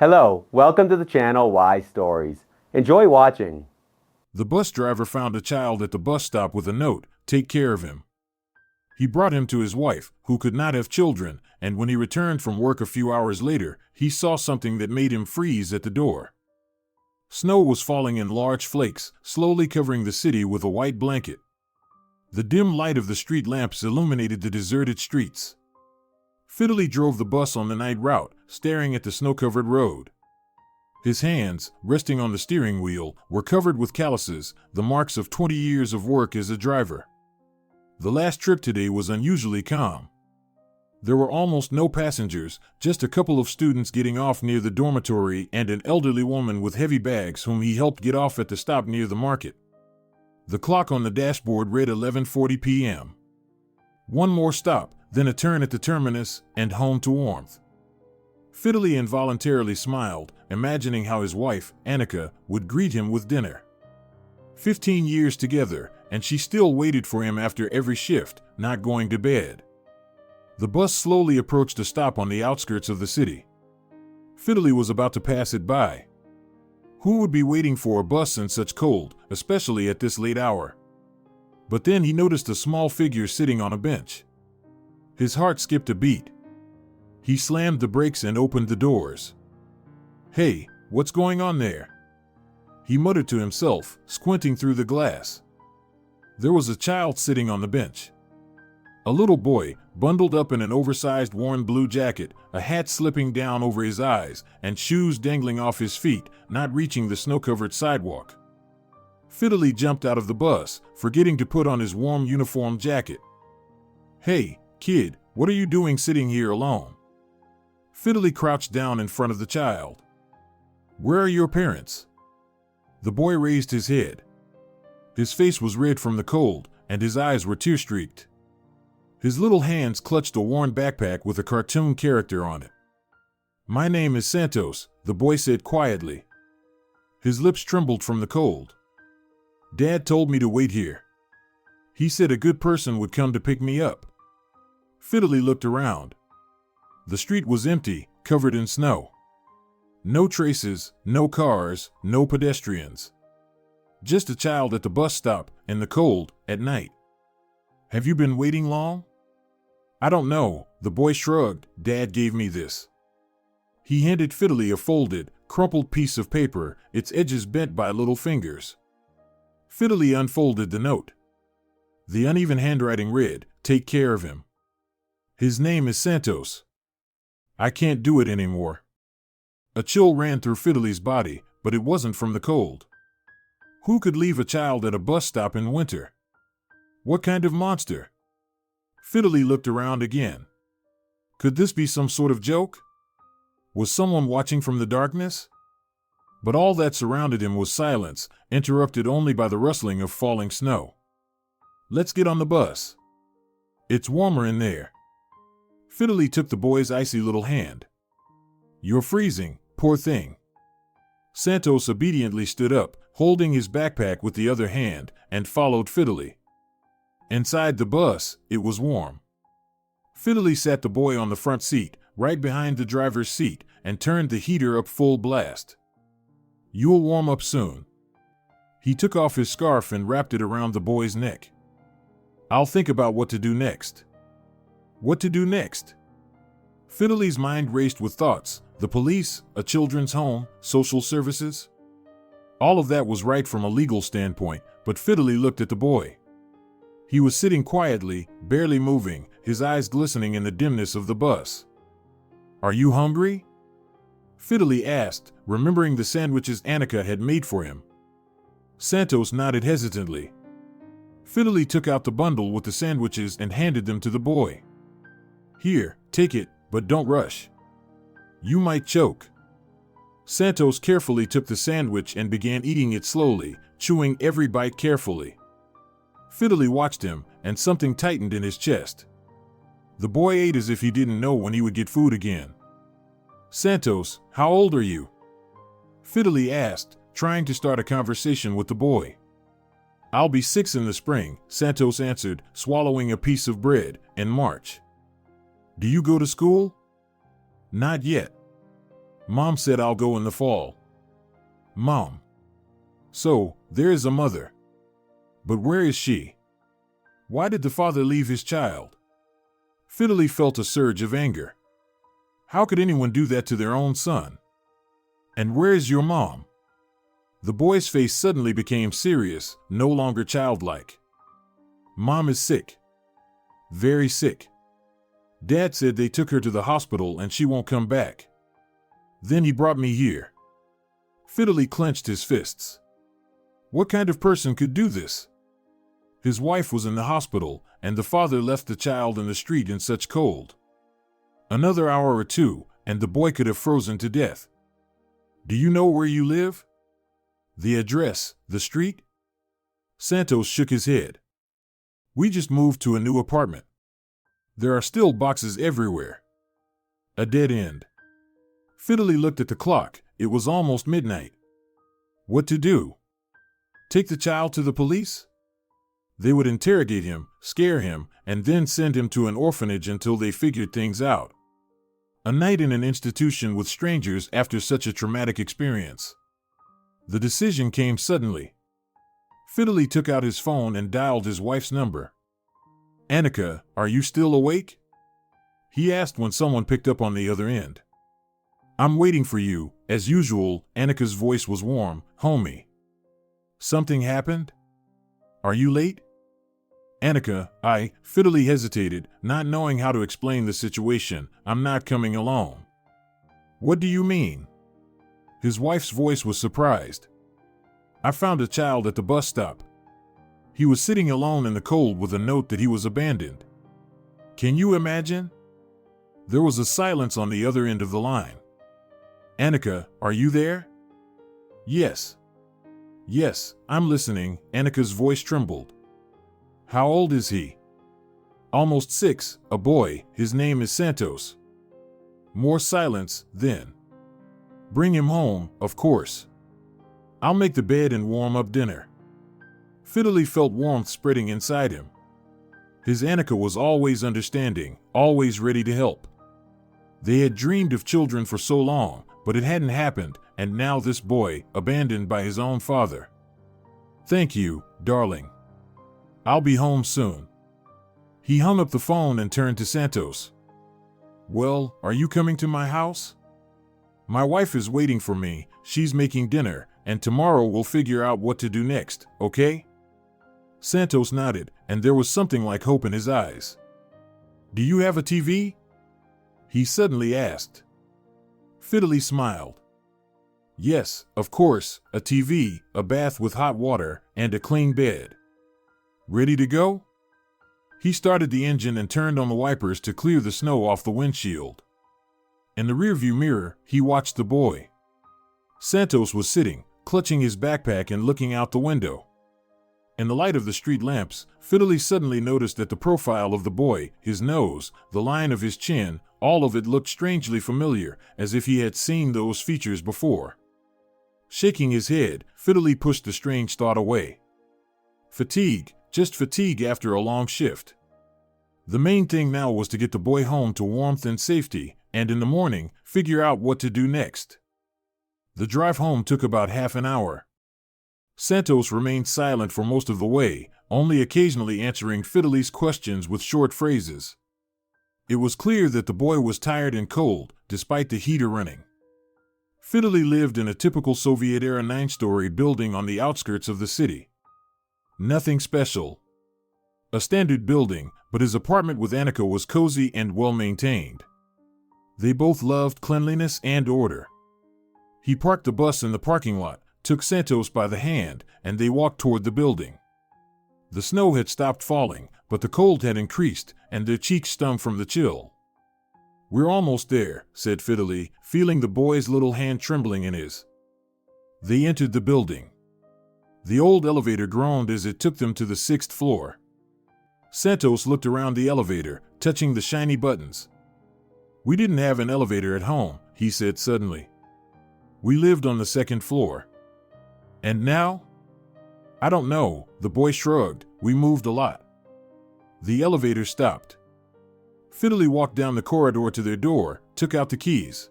Hello, welcome to the channel Why Stories. Enjoy watching. The bus driver found a child at the bus stop with a note, "Take care of him." He brought him to his wife, who could not have children, and when he returned from work a few hours later, he saw something that made him freeze at the door. Snow was falling in large flakes, slowly covering the city with a white blanket. The dim light of the street lamps illuminated the deserted streets. Fiddly drove the bus on the night route, staring at the snow-covered road. His hands, resting on the steering wheel, were covered with calluses, the marks of 20 years of work as a driver. The last trip today was unusually calm. There were almost no passengers, just a couple of students getting off near the dormitory and an elderly woman with heavy bags whom he helped get off at the stop near the market. The clock on the dashboard read 11:40 p.m. One more stop, then a turn at the terminus, and home to warmth. Fiddly involuntarily smiled, imagining how his wife, Annika, would greet him with dinner. 15 years together, and she still waited for him after every shift, not going to bed. The bus slowly approached a stop on the outskirts of the city. Fiddly was about to pass it by. Who would be waiting for a bus in such cold, especially at this late hour? But then he noticed a small figure sitting on a bench. His heart skipped a beat. He slammed the brakes and opened the doors. "Hey, what's going on there?" he muttered to himself, squinting through the glass. There was a child sitting on the bench. A little boy, bundled up in an oversized worn blue jacket, a hat slipping down over his eyes, and shoes dangling off his feet, not reaching the snow-covered sidewalk. Fiddly jumped out of the bus, forgetting to put on his warm uniform jacket. "Hey, kid, what are you doing sitting here alone?" Fiddly crouched down in front of the child. "Where are your parents?" The boy raised his head. His face was red from the cold, and his eyes were tear-streaked. His little hands clutched a worn backpack with a cartoon character on it. "My name is Santos," the boy said quietly. His lips trembled from the cold. "Dad told me to wait here. He said a good person would come to pick me up." Fiddly looked around. The street was empty, covered in snow. No traces, no cars, no pedestrians. Just a child at the bus stop, in the cold, at night. "Have you been waiting long?" "I don't know," the boy shrugged. "Dad gave me this." He handed Fiddly a folded, crumpled piece of paper, its edges bent by little fingers. Fiddly unfolded the note. The uneven handwriting read, "Take care of him. His name is Santos. I can't do it anymore." A chill ran through Fiddly's body, but it wasn't from the cold. Who could leave a child at a bus stop in winter? What kind of monster? Fiddly looked around again. Could this be some sort of joke? Was someone watching from the darkness? But all that surrounded him was silence, interrupted only by the rustling of falling snow. "Let's get on the bus. It's warmer in there." Fiddly took the boy's icy little hand. "You're freezing, poor thing." Santos obediently stood up, holding his backpack with the other hand, and followed Fiddly. Inside the bus, it was warm. Fiddly sat the boy on the front seat, right behind the driver's seat, and turned the heater up full blast. "You'll warm up soon." He took off his scarf and wrapped it around the boy's neck. "I'll think about what to do next." What to do next? Fiddly's mind raced with thoughts. The police, a children's home, social services. All of that was right from a legal standpoint, but Fiddly looked at the boy. He was sitting quietly, barely moving, his eyes glistening in the dimness of the bus. "Are you hungry?" Fiddly asked, remembering the sandwiches Annika had made for him. Santos nodded hesitantly. Fiddly took out the bundle with the sandwiches and handed them to the boy. "Here, take it, but don't rush. You might choke." Santos carefully took the sandwich and began eating it slowly, chewing every bite carefully. Fiddly watched him, and something tightened in his chest. The boy ate as if he didn't know when he would get food again. "Santos, how old are you?" Fiddly asked, trying to start a conversation with the boy. "I'll be 6 in the spring," Santos answered, swallowing a piece of bread, "in March." "Do you go to school?" "Not yet." Mom said I'll go in the fall. Mom. So, there is a mother. But where is she? Why did the father leave his child? Fiddly felt a surge of anger. How could anyone do that to their own son? And where is your mom? The boy's face suddenly became serious, no longer childlike. Mom is sick. Very sick. Dad said they took her to the hospital and she won't come back. Then he brought me here. Fiddly clenched his fists. What kind of person could do this? His wife was in the hospital, and the father left the child in the street in such cold. Another hour or two, and the boy could have frozen to death. Do you know where you live? The address, the street? Santos shook his head. We just moved to a new apartment. There are still boxes everywhere. A dead end. Fiddly looked at the clock. It was almost midnight. What to do? Take the child to the police? They would interrogate him, scare him, and then send him to an orphanage until they figured things out. A night in an institution with strangers after such a traumatic experience. The decision came suddenly. Fiddly took out his phone and dialed his wife's number. Annika, are you still awake? He asked when someone picked up on the other end. I'm waiting for you, as usual. Annika's voice was warm. Homie. Something happened? Are you late? Annika, Fiddly hesitated, not knowing how to explain the situation. I'm not coming alone. What do you mean? His wife's voice was surprised. I found a child at the bus stop. He was sitting alone in the cold with a note that he was abandoned. Can you imagine? There was a silence on the other end of the line. Annika, are you there? Yes. Yes, I'm listening. Annika's voice trembled. How old is he? Almost 6, a boy. His name is Santos. More silence, then. Bring him home, of course. I'll make the bed and warm up dinner. Fiddly felt warmth spreading inside him. His Annika was always understanding, always ready to help. They had dreamed of children for so long, but it hadn't happened, and now this boy, abandoned by his own father. Thank you, darling. I'll be home soon. He hung up the phone and turned to Santos. Well, are you coming to my house? My wife is waiting for me, she's making dinner, and tomorrow we'll figure out what to do next, okay? Santos nodded, and there was something like hope in his eyes. Do you have a TV? He suddenly asked. Fiddly smiled. Yes, of course, a TV, a bath with hot water, and a clean bed. Ready to go? He started the engine and turned on the wipers to clear the snow off the windshield. In the rearview mirror, he watched the boy. Santos was sitting, clutching his backpack and looking out the window. In the light of the street lamps, Fiddly suddenly noticed that the profile of the boy, his nose, the line of his chin, all of it looked strangely familiar, as if he had seen those features before. Shaking his head, Fiddly pushed the strange thought away. Fatigue, just fatigue after a long shift. The main thing now was to get the boy home to warmth and safety, and in the morning, figure out what to do next. The drive home took about half an hour. Santos remained silent for most of the way, only occasionally answering Fiddly's questions with short phrases. It was clear that the boy was tired and cold, despite the heater running. Fiddly lived in a typical Soviet-era 9-story building on the outskirts of the city. Nothing special. A standard building, but his apartment with Annika was cozy and well-maintained. They both loved cleanliness and order. He parked the bus in the parking lot, took Santos by the hand, and they walked toward the building. The snow had stopped falling, but the cold had increased, and their cheeks stung from the chill. We're almost there, said Fiddly, feeling the boy's little hand trembling in his. They entered the building. The old elevator groaned as it took them to the 6th floor. Santos looked around the elevator, touching the shiny buttons. We didn't have an elevator at home, he said suddenly. We lived on the 2nd floor. And now? I don't know, the boy shrugged. We moved a lot. The elevator stopped. Fiddly walked down the corridor to their door, took out the keys.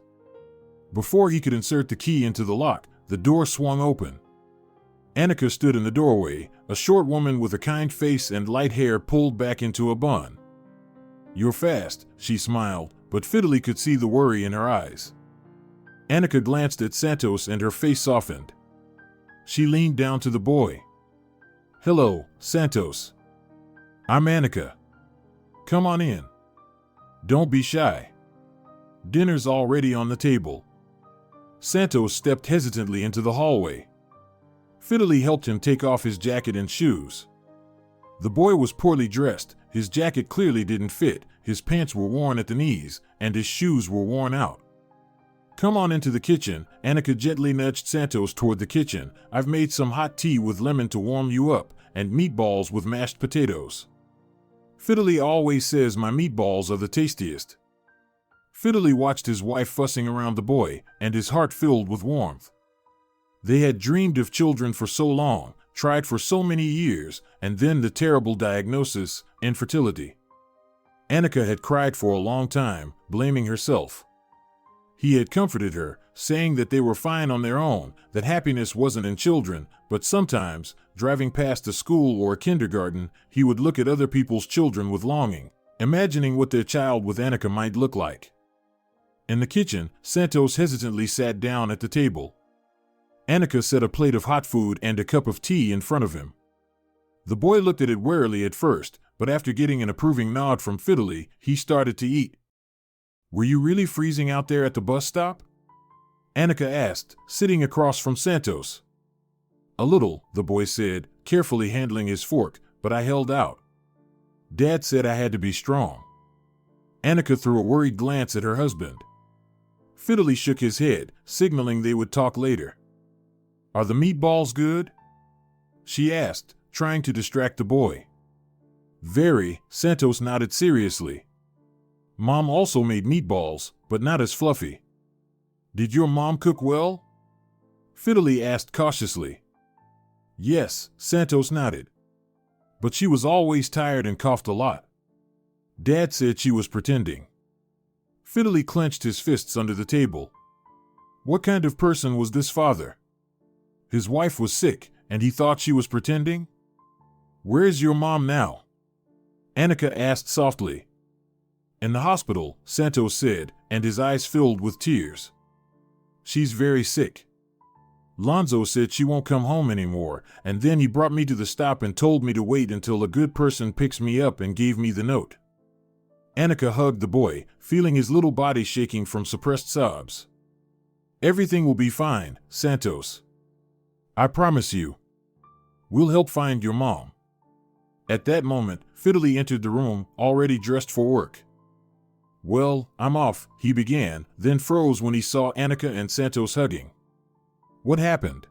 Before he could insert the key into the lock, the door swung open. Annika stood in the doorway, a short woman with a kind face and light hair pulled back into a bun. "You're fast," she smiled, but Fiddly could see the worry in her eyes. Annika glanced at Santos and her face softened. She leaned down to the boy. "Hello, Santos. I'm Annika. Come on in. Don't be shy. Dinner's already on the table." Santos stepped hesitantly into the hallway. Fiddly helped him take off his jacket and shoes. The boy was poorly dressed, his jacket clearly didn't fit, his pants were worn at the knees, and his shoes were worn out. "Come on into the kitchen," Annika gently nudged Santos toward the kitchen. "I've made some hot tea with lemon to warm you up, and meatballs with mashed potatoes. Fiddly always says my meatballs are the tastiest." Fiddly watched his wife fussing around the boy, and his heart filled with warmth. They had dreamed of children for so long, tried for so many years, and then the terrible diagnosis, infertility. Annika had cried for a long time, blaming herself. He had comforted her, saying that they were fine on their own, that happiness wasn't in children, but sometimes, driving past a school or a kindergarten, he would look at other people's children with longing, imagining what their child with Annika might look like. In the kitchen, Santos hesitantly sat down at the table. Annika set a plate of hot food and a cup of tea in front of him. The boy looked at it warily at first, but after getting an approving nod from Fiddly, he started to eat. "Were you really freezing out there at the bus stop?" Annika asked, sitting across from Santos. "A little," the boy said, carefully handling his fork, "but I held out. Dad said I had to be strong." Annika threw a worried glance at her husband. Fiddly shook his head, signaling they would talk later. "Are the meatballs good?" she asked, trying to distract the boy. "Very," Santos nodded seriously. "Mom also made meatballs, but not as fluffy." "Did your mom cook well?" Fiddly asked cautiously. "Yes," Santos nodded. "But she was always tired and coughed a lot. Dad said she was pretending." Fiddly clenched his fists under the table. What kind of person was this father? His wife was sick, and he thought she was pretending? "Where's your mom now?" Annika asked softly. "In the hospital," Santos said, and his eyes filled with tears. "She's very sick. Lonzo said she won't come home anymore, and then he brought me to the stop and told me to wait until a good person picks me up and gave me the note." Annika hugged the boy, feeling his little body shaking from suppressed sobs. "Everything will be fine, Santos. I promise you. We'll help find your mom." At that moment, Fiddly entered the room, already dressed for work. "Well, I'm off," he began, then froze when he saw Annika and Santos hugging. "What happened?"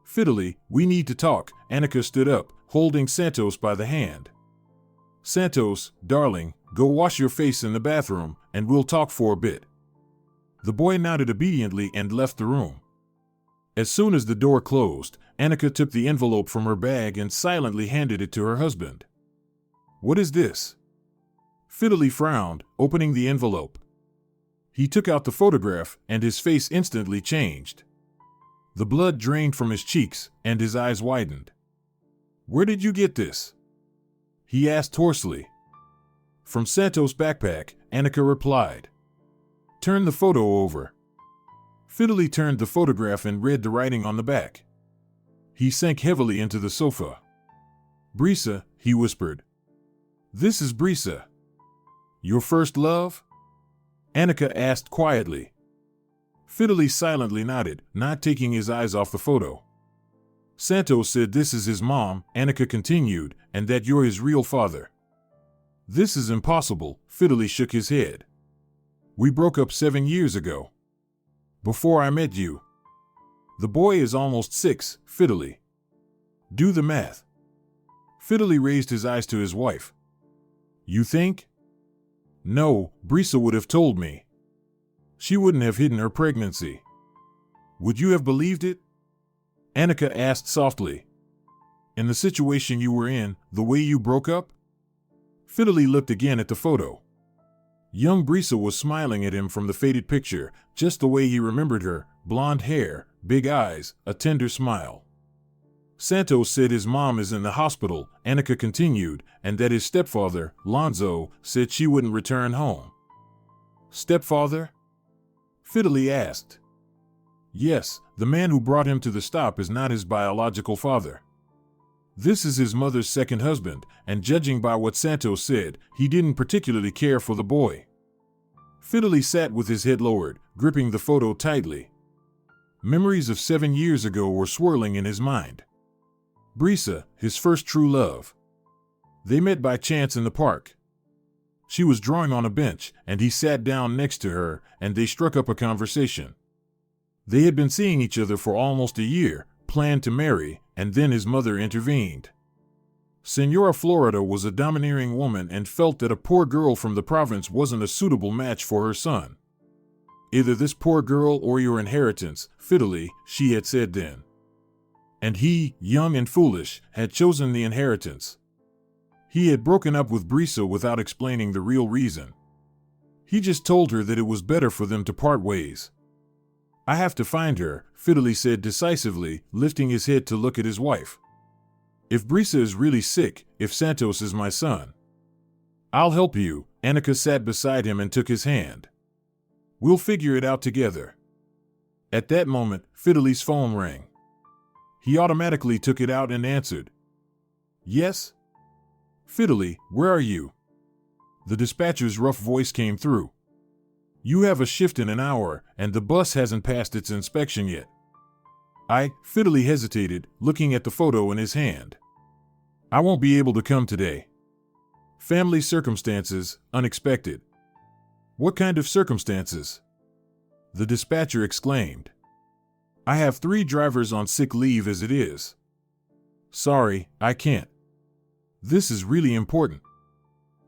"Fiddly, we need to talk." Annika stood up, holding Santos by the hand. "Santos, darling, go wash your face in the bathroom, and we'll talk for a bit." The boy nodded obediently and left the room. As soon as the door closed, Annika took the envelope from her bag and silently handed it to her husband. "What is this?" Fiddly frowned, opening the envelope. He took out the photograph, and his face instantly changed. The blood drained from his cheeks, and his eyes widened. "Where did you get this?" he asked hoarsely. "From Santos' backpack," Annika replied. "Turn the photo over." Fiddly turned the photograph and read the writing on the back. He sank heavily into the sofa. "Briea," he whispered. "This is Briea." "Your first love?" Annika asked quietly. Fiddly silently nodded, not taking his eyes off the photo. "Santos said this is his mom," Annika continued, "and that you're his real father." "This is impossible," Fiddly shook his head. "We broke up 7 years ago. Before I met you." "The boy is almost 6, Fiddly. Do the math." Fiddly raised his eyes to his wife. "You think?" "No, Briea would have told me. She wouldn't have hidden her pregnancy." "Would you have believed it?" Annika asked softly. "In the situation you were in, the way you broke up?" Fiddly looked again at the photo. Young Briea was smiling at him from the faded picture, just the way he remembered her, blonde hair, big eyes, a tender smile. Santos said his mom is in the hospital, Annika continued, and that his stepfather, Lonzo, said she wouldn't return home. Stepfather? Fiddly asked. Yes, the man who brought him to the stop is not his biological father. This is his mother's second husband, and judging by what Santos said, he didn't particularly care for the boy. Fiddly sat with his head lowered, gripping the photo tightly. Memories of 7 years ago were swirling in his mind. Briea, his first true love. They met by chance in the park. She was drawing on a bench, and he sat down next to her, and they struck up a conversation. They had been seeing each other for almost a year, planned to marry, and then his mother intervened. Senora Florida was a domineering woman and felt that a poor girl from the province wasn't a suitable match for her son. Either this poor girl or your inheritance, Fiddly, she had said then. And he, young and foolish, had chosen the inheritance. He had broken up with Briea without explaining the real reason. He just told her that it was better for them to part ways. I have to find her, Fiddly said decisively, lifting his head to look at his wife. If Briea is really sick, if Santos is my son, I'll help you. Annika sat beside him and took his hand. We'll figure it out together. At that moment, Fiddly's phone rang. He automatically took it out and answered. Yes? Fiddly, where are you? The dispatcher's rough voice came through. You have a shift in an hour, and the bus hasn't passed its inspection yet. Fiddly hesitated, looking at the photo in his hand. I won't be able to come today. Family circumstances, unexpected. What kind of circumstances? The dispatcher exclaimed. I have 3 drivers on sick leave as it is. Sorry, I can't. This is really important.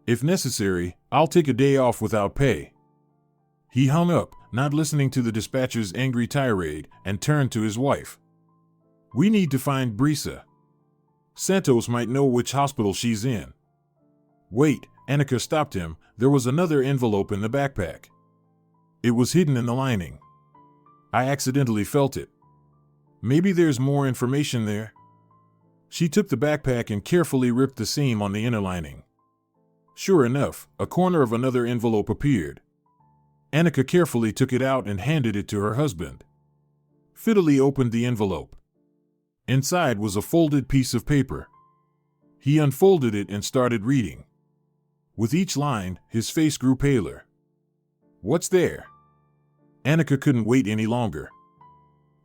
If necessary, I'll take a day off without pay. He hung up, not listening to the dispatcher's angry tirade, and turned to his wife. We need to find Briea. Santos might know which hospital she's in. Wait, Annika stopped him. There was another envelope in the backpack. It was hidden in the lining. I accidentally felt it. Maybe there's more information there. She took the backpack and carefully ripped the seam on the inner lining. Sure enough, a corner of another envelope appeared. Annika carefully took it out and handed it to her husband. Fiddly opened the envelope. Inside was a folded piece of paper. He unfolded it and started reading. With each line, his face grew paler. What's there? Annika couldn't wait any longer.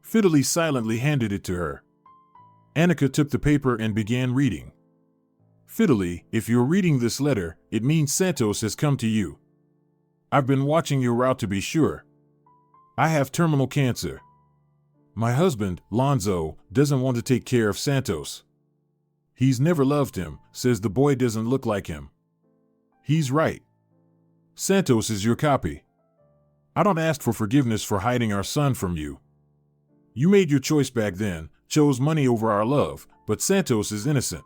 Fiddly silently handed it to her. Annika took the paper and began reading. Fiddly, if you're reading this letter, it means Santos has come to you. I've been watching your route to be sure. I have terminal cancer. My husband, Lonzo, doesn't want to take care of Santos. He's never loved him, says the boy doesn't look like him. He's right. Santos is your copy. I don't ask for forgiveness for hiding our son from you. You made your choice back then, chose money over our love, but Santos is innocent.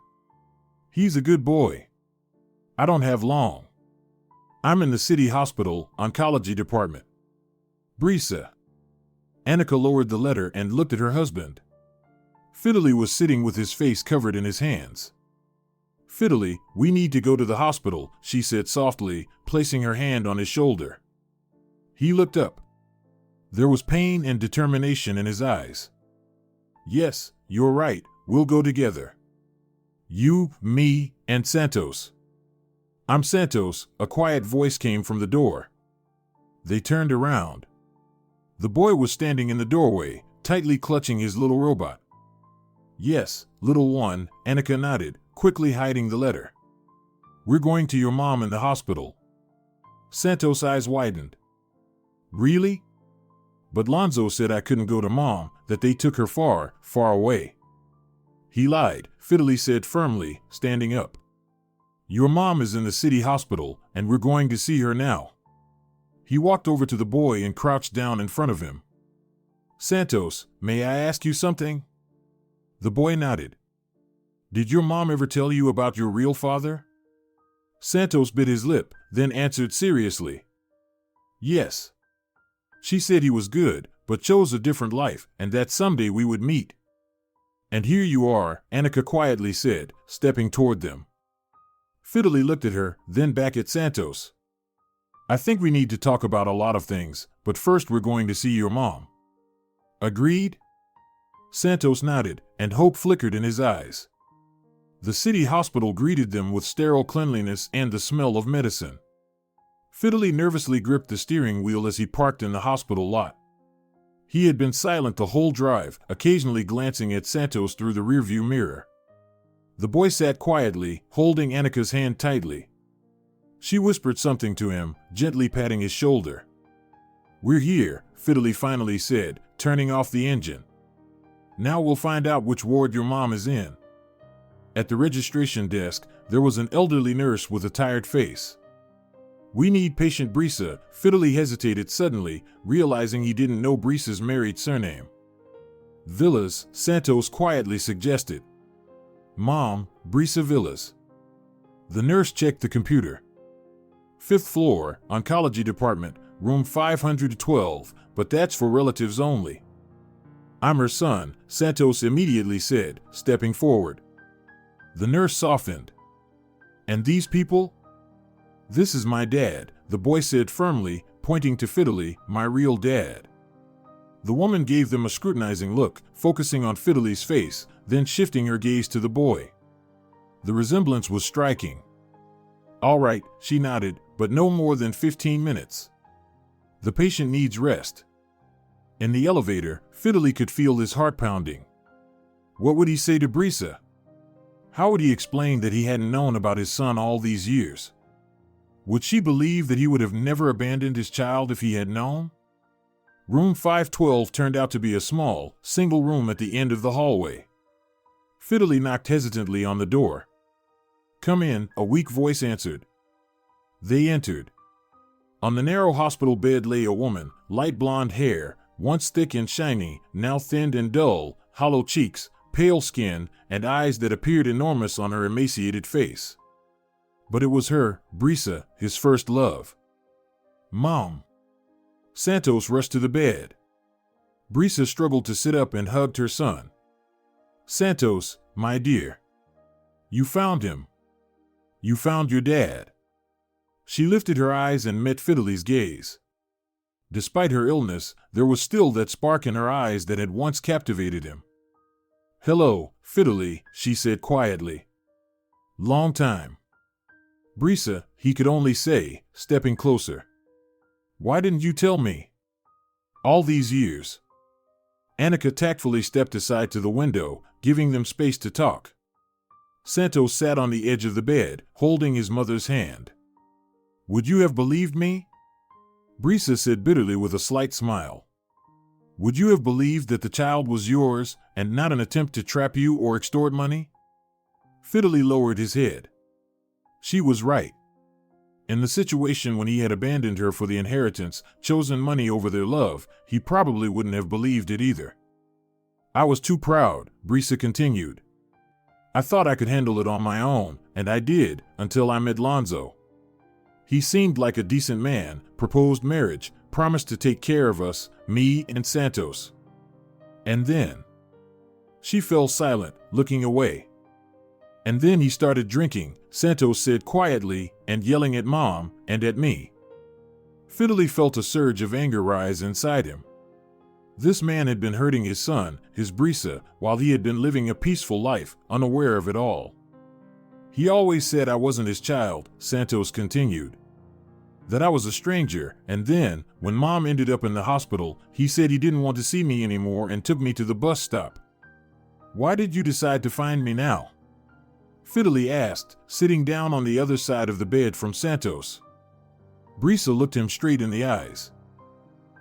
He's a good boy. I don't have long. I'm in the city hospital, oncology department. Briea. Annika lowered the letter and looked at her husband. Fiddly was sitting with his face covered in his hands. Fiddly, we need to go to the hospital, she said softly, placing her hand on his shoulder. He looked up. There was pain and determination in his eyes. Yes, you're right, we'll go together. You, me, and Santos. I'm Santos, a quiet voice came from the door. They turned around. The boy was standing in the doorway, tightly clutching his little robot. Yes, little one, Annika nodded, quickly hiding the letter. We're going to your mom in the hospital. Santos' eyes widened. Really? But Lonzo said I couldn't go to mom, that they took her far, far away. He lied, Fiddly said firmly, standing up. Your mom is in the city hospital, and we're going to see her now. He walked over to the boy and crouched down in front of him. Santos, may I ask you something? The boy nodded. Did your mom ever tell you about your real father? Santos bit his lip, then answered seriously. Yes. She said he was good, but chose a different life, and that someday we would meet. And here you are, Annika quietly said, stepping toward them. Fiddly looked at her, then back at Santos. I think we need to talk about a lot of things, but first we're going to see your mom. Agreed? Santos nodded, and hope flickered in his eyes. The city hospital greeted them with sterile cleanliness and the smell of medicine. Fiddly nervously gripped the steering wheel as he parked in the hospital lot. He had been silent the whole drive, occasionally glancing at Santos through the rearview mirror. The boy sat quietly, holding Annika's hand tightly. She whispered something to him, gently patting his shoulder. We're here, Fiddly finally said, turning off the engine. Now we'll find out which ward your mom is in. At the registration desk, there was an elderly nurse with a tired face. We need patient Briea. Fiddly hesitated suddenly, realizing he didn't know Briea's married surname. Villas, Santos quietly suggested. Mom, Briea Villas. The nurse checked the computer. 5th floor, oncology department, room 512, but that's for relatives only. I'm her son, Santos immediately said, stepping forward. The nurse softened. And these people? This is my dad, the boy said firmly, pointing to Fiddly, my real dad. The woman gave them a scrutinizing look, focusing on Fiddly's face, then shifting her gaze to the boy. The resemblance was striking. All right, she nodded, but no more than 15 minutes. The patient needs rest. In the elevator, Fiddly could feel his heart pounding. What would he say to Briea? How would he explain that he hadn't known about his son all these years? Would she believe that he would have never abandoned his child if he had known? Room 512 turned out to be a small, single room at the end of the hallway. Fiddly knocked hesitantly on the door. Come in, a weak voice answered. They entered. On the narrow hospital bed lay a woman, light blonde hair, once thick and shiny, now thinned and dull, hollow cheeks, pale skin, and eyes that appeared enormous on her emaciated face. But it was her, Briea, his first love. Mom. Santos rushed to the bed. Briea struggled to sit up and hugged her son. Santos, my dear. You found him. You found your dad. She lifted her eyes and met Fiddly's gaze. Despite her illness, there was still that spark in her eyes that had once captivated him. Hello, Fiddly, she said quietly. Long time. Briea, he could only say, stepping closer. Why didn't you tell me? All these years. Annika tactfully stepped aside to the window, giving them space to talk. Santos sat on the edge of the bed, holding his mother's hand. Would you have believed me? Briea said bitterly with a slight smile. Would you have believed that the child was yours, and not an attempt to trap you or extort money? Fiddly lowered his head. She was right. In the situation when he had abandoned her for the inheritance, chosen money over their love, he probably wouldn't have believed it either. I was too proud, Briea continued. I thought I could handle it on my own, and I did, until I met Lonzo. He seemed like a decent man, proposed marriage, promised to take care of us, me and Santos. And then... She fell silent, looking away. And then he started drinking, Santos said quietly, and yelling at Mom, and at me. Fiddly felt a surge of anger rise inside him. This man had been hurting his son, his Briea, while he had been living a peaceful life, unaware of it all. He always said I wasn't his child, Santos continued. That I was a stranger, and then, when Mom ended up in the hospital, he said he didn't want to see me anymore and took me to the bus stop. Why did you decide to find me now? Fiddly asked, sitting down on the other side of the bed from Santos. Briea looked him straight in the eyes.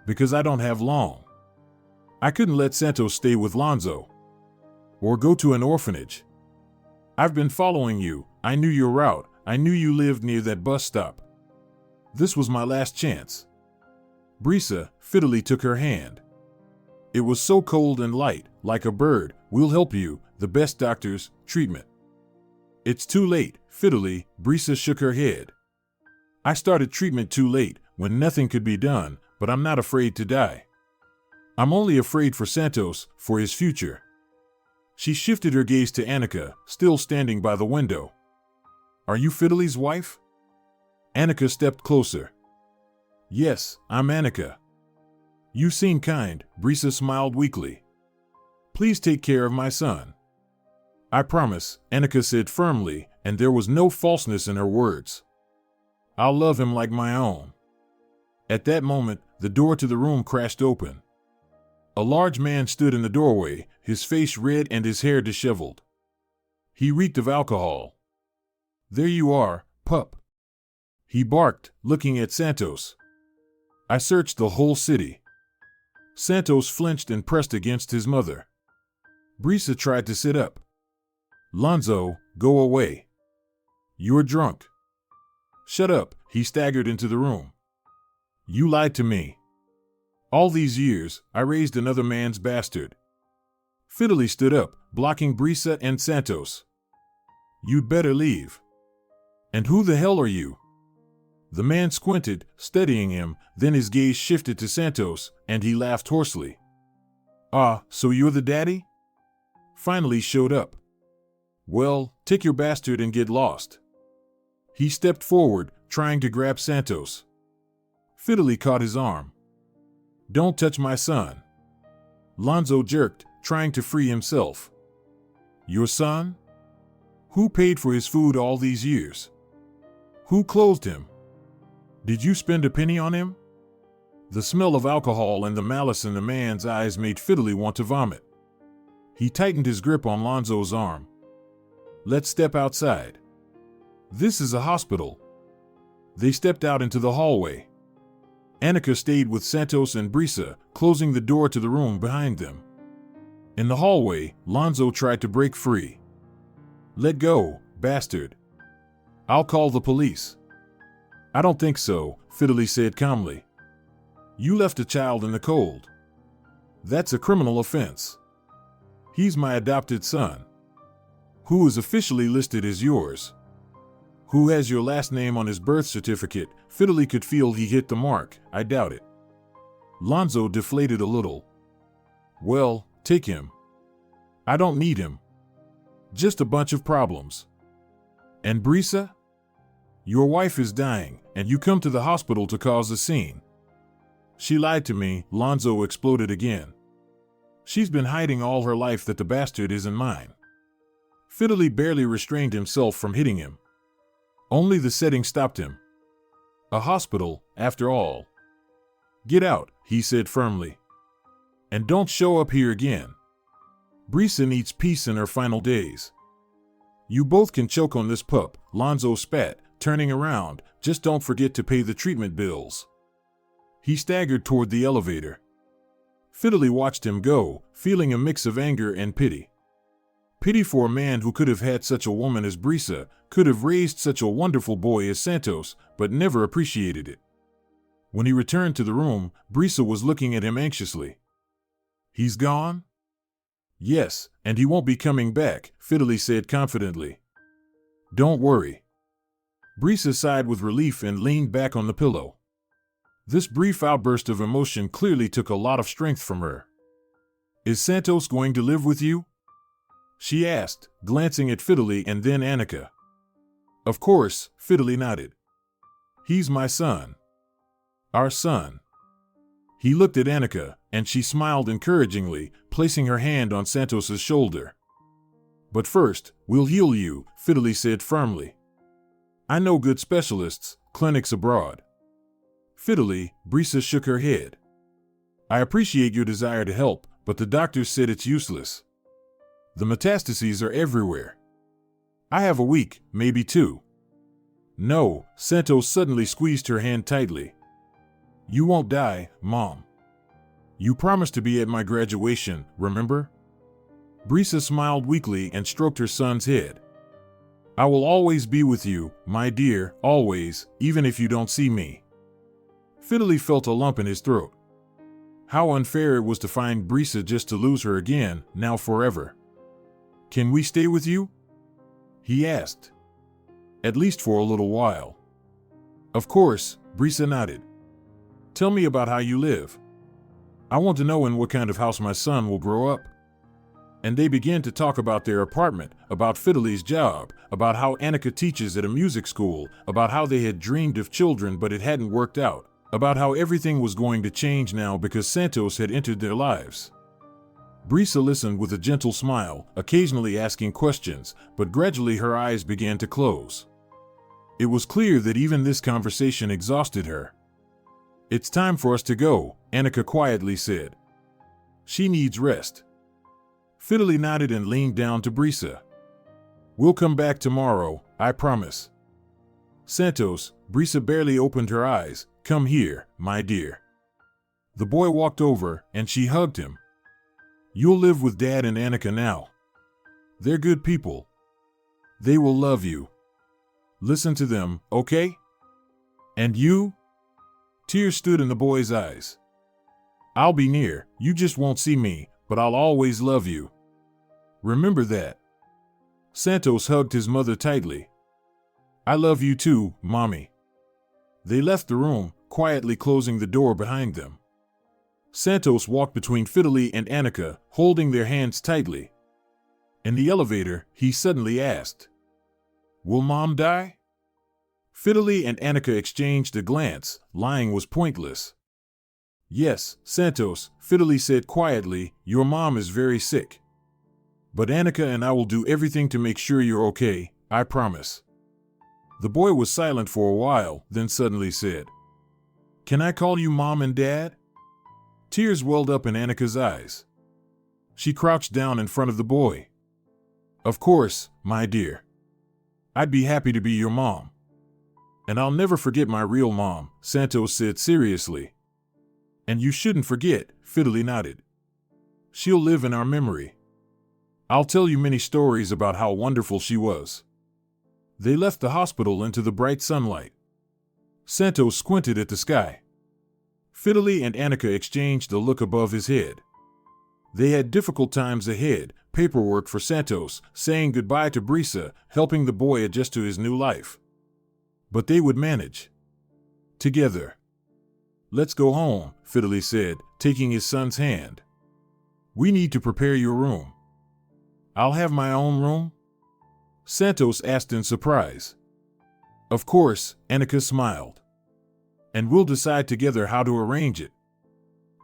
Because I don't have long. I couldn't let Santos stay with Lonzo. Or go to an orphanage. I've been following you, I knew your route, I knew you lived near that bus stop. This was my last chance. Briea, Fiddly took her hand. It was so cold and light, like a bird. We'll help you, the best doctors, treatment. It's too late, Fiddly, Briea shook her head. I started treatment too late, when nothing could be done, but I'm not afraid to die. I'm only afraid for Santos, for his future. She shifted her gaze to Annika, still standing by the window. Are you Fiddly's wife? Annika stepped closer. Yes, I'm Annika. You seem kind, Briea smiled weakly. Please take care of my son. I promise, Annika said firmly, and there was no falseness in her words. I'll love him like my own. At that moment, the door to the room crashed open. A large man stood in the doorway, his face red and his hair disheveled. He reeked of alcohol. There you are, pup. He barked, looking at Santos. I searched the whole city. Santos flinched and pressed against his mother. Briea tried to sit up. Lonzo, go away. You're drunk. Shut up, he staggered into the room. You lied to me. All these years, I raised another man's bastard. Fiddly stood up, blocking Briea and Santos. You'd better leave. And who the hell are you? The man squinted, studying him, then his gaze shifted to Santos, and he laughed hoarsely. Ah, so you're the daddy? Finally showed up. Well, take your bastard and get lost. He stepped forward, trying to grab Santos. Fiddly caught his arm. Don't touch my son. Lonzo jerked, trying to free himself. Your son? Who paid for his food all these years? Who clothed him? Did you spend a penny on him? The smell of alcohol and the malice in the man's eyes made Fiddly want to vomit. He tightened his grip on Lonzo's arm. Let's step outside. This is a hospital. They stepped out into the hallway. Annika stayed with Santos and Briea, closing the door to the room behind them. In the hallway, Lonzo tried to break free. Let go, bastard. I'll call the police. I don't think so, Fiddly said calmly. You left a child in the cold. That's a criminal offense. He's my adopted son. Who is officially listed as yours. Who has your last name on his birth certificate. Fiddly could feel he hit the mark. I doubt it. Lonzo deflated a little. Well, take him. I don't need him. Just a bunch of problems. And Briea? Your wife is dying, and you come to the hospital to cause a scene. She lied to me, Lonzo exploded again. She's been hiding all her life that the bastard isn't mine. Fiddly barely restrained himself from hitting him. Only the setting stopped him. A hospital, after all. Get out, he said firmly. And don't show up here again. Briea needs peace in her final days. You both can choke on this pup, Lonzo spat, turning around. Just don't forget to pay the treatment bills. He staggered toward the elevator. Fiddly watched him go, feeling a mix of anger and pity. Pity for a man who could have had such a woman as Briea, could have raised such a wonderful boy as Santos, but never appreciated it. When he returned to the room, Briea was looking at him anxiously. He's gone? Yes, and he won't be coming back, Fiddly said confidently. Don't worry. Briea sighed with relief and leaned back on the pillow. This brief outburst of emotion clearly took a lot of strength from her. Is Santos going to live with you? She asked, glancing at Fiddly and then Annika. Of course, Fiddly nodded. He's my son. Our son. He looked at Annika, and she smiled encouragingly, placing her hand on Santos's shoulder. But first, we'll heal you, Fiddly said firmly. I know good specialists, clinics abroad. Fiddly, Briea shook her head. I appreciate your desire to help, but the doctors said it's useless. The metastases are everywhere. I have a week, maybe 2. No, Santos suddenly squeezed her hand tightly. You won't die, Mom. You promised to be at my graduation, remember? Briea smiled weakly and stroked her son's head. I will always be with you, my dear, always, even if you don't see me. Fiddly felt a lump in his throat. How unfair it was to find Briea just to lose her again, now forever. Can we stay with you? He asked. At least for a little while. Of course, Briea nodded. Tell me about how you live. I want to know in what kind of house my son will grow up. And they began to talk about their apartment, about Fidelie's job, about how Annika teaches at a music school, about how they had dreamed of children but it hadn't worked out, about how everything was going to change now because Santos had entered their lives. Briea listened with a gentle smile, occasionally asking questions, but gradually her eyes began to close. It was clear that even this conversation exhausted her. "It's time for us to go," Annika quietly said. "She needs rest." Fidelie nodded and leaned down to Briea. "We'll come back tomorrow, I promise." "Santos," Briea barely opened her eyes, "come here, my dear." The boy walked over, and she hugged him. "You'll live with Dad and Annika now. They're good people. They will love you. Listen to them, okay? And you?" Tears stood in the boy's eyes. "I'll be near, you just won't see me, but I'll always love you. Remember that." Santos hugged his mother tightly. "I love you too, Mommy." They left the room, quietly closing the door behind them. Santos walked between Fidelie and Annika, holding their hands tightly. In the elevator, he suddenly asked, "Will Mom die?" Fidelie and Annika exchanged a glance. Lying was pointless. "Yes, Santos," Fidelie said quietly, "your mom is very sick. But Annika and I will do everything to make sure you're okay, I promise." The boy was silent for a while, then suddenly said, "Can I call you Mom and Dad?" Tears welled up in Annika's eyes. She crouched down in front of the boy. "Of course, my dear. I'd be happy to be your mom. And I'll never forget my real mom," Santos said seriously. "And you shouldn't forget," Fidelie nodded. "She'll live in our memory. I'll tell you many stories about how wonderful she was." They left the hospital into the bright sunlight. Santos squinted at the sky. Fidelie and Annika exchanged a look above his head. They had difficult times ahead, paperwork for Santos, saying goodbye to Briea, helping the boy adjust to his new life. But they would manage. Together. "Let's go home," Fidelie said, taking his son's hand. "We need to prepare your room." "I'll have my own room?" Santos asked in surprise. "Of course," Annika smiled. "And we'll decide together how to arrange it."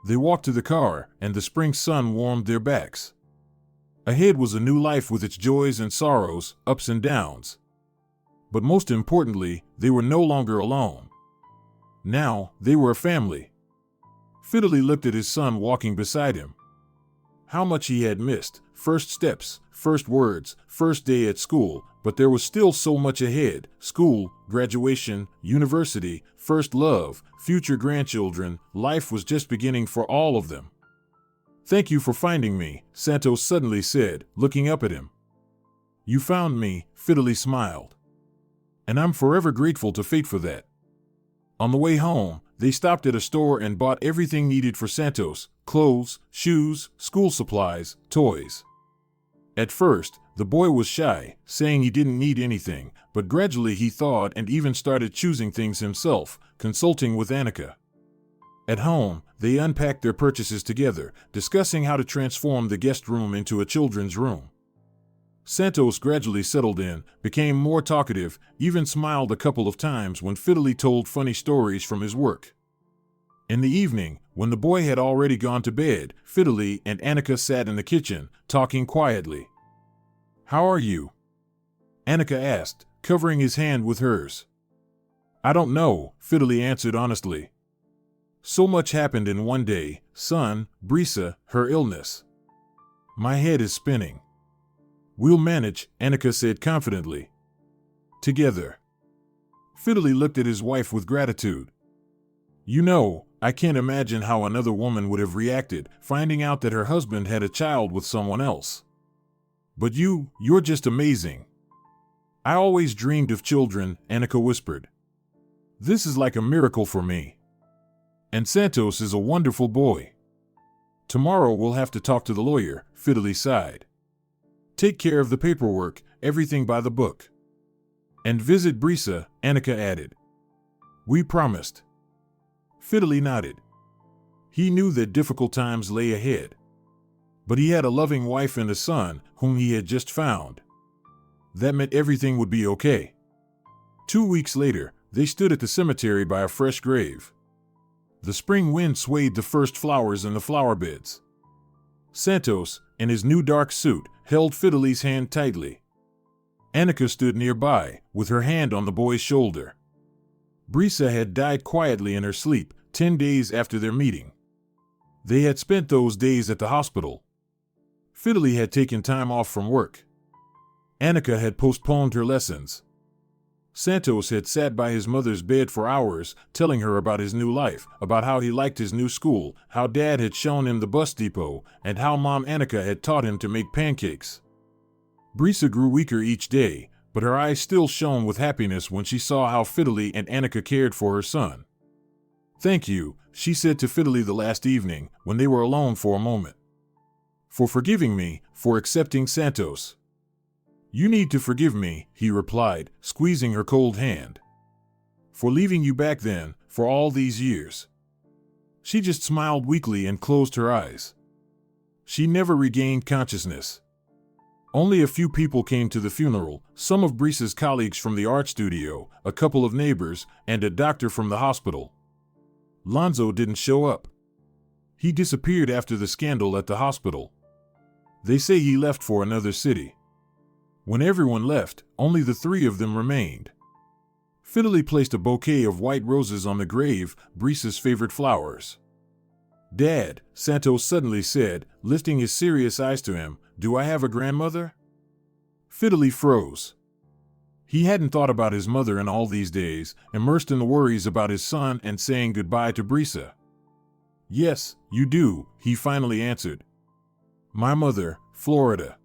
They walked to the car, and the spring sun warmed their backs. Ahead was a new life with its joys and sorrows, ups and downs. But most importantly, they were no longer alone. Now, they were a family. Fidelie looked at his son walking beside him. How much he had missed, first steps, first words, first day at school, but there was still so much ahead: school, graduation, university, first love, future grandchildren. Life was just beginning for all of them. "Thank you for finding me," Santos suddenly said, looking up at him. "You found me," Fidelie smiled. "And I'm forever grateful to fate for that." On the way home, they stopped at a store and bought everything needed for Santos: clothes, shoes, school supplies, toys. At first, the boy was shy, saying he didn't need anything, but gradually he thawed and even started choosing things himself, consulting with Annika. At home, they unpacked their purchases together, discussing how to transform the guest room into a children's room. Santos gradually settled in, became more talkative, even smiled a couple of times when Fidelie told funny stories from his work. In the evening, when the boy had already gone to bed, Fidelie and Annika sat in the kitchen, talking quietly. "How are you?" Annika asked, covering his hand with hers. "I don't know," Fidelie answered honestly. "So much happened in one day, son, Briea, her illness. My head is spinning." "We'll manage," Annika said confidently. "Together." Fidelie looked at his wife with gratitude. "You know, I can't imagine how another woman would have reacted, finding out that her husband had a child with someone else. But you're just amazing." "I always dreamed of children," Annika whispered. "This is like a miracle for me. And Santos is a wonderful boy. Tomorrow we'll have to talk to the lawyer," Fidelie sighed. "Take care of the paperwork, everything by the book. And visit Briea," Annika added. "We promised." Fiddly nodded. He knew that difficult times lay ahead. But he had a loving wife and a son whom he had just found. That meant everything would be okay. 2 weeks later, they stood at the cemetery by a fresh grave. The spring wind swayed the first flowers in the flower beds. Santos, in his new dark suit, held Fiddly's hand tightly. Annika stood nearby, with her hand on the boy's shoulder. Briea had died quietly in her sleep 10 days after their meeting. They had spent those days at the hospital. Fiddly had taken time off from work. Annika had postponed her lessons. Santos had sat by his mother's bed for hours, telling her about his new life, about how he liked his new school, how Dad had shown him the bus depot, and how Mom Annika had taught him to make pancakes. Briea grew weaker each day, but her eyes still shone with happiness when she saw how Fiddly and Annika cared for her son. "Thank you," she said to Fiddly the last evening, when they were alone for a moment. "For forgiving me, for accepting Santos." "You need to forgive me," he replied, squeezing her cold hand. "For leaving you back then, for all these years." She just smiled weakly and closed her eyes. She never regained consciousness. Only a few people came to the funeral, some of Briea's colleagues from the art studio, a couple of neighbors, and a doctor from the hospital. Lonzo didn't show up. He disappeared after the scandal at the hospital. They say he left for another city. When everyone left, only the three of them remained. Fiddly placed a bouquet of white roses on the grave, Briea's favorite flowers. "Dad," Santos suddenly said, lifting his serious eyes to him, "do I have a grandmother?" Fiddly froze. He hadn't thought about his mother in all these days, immersed in the worries about his son and saying goodbye to Briea. "Yes, you do," he finally answered. "My mother, Florida."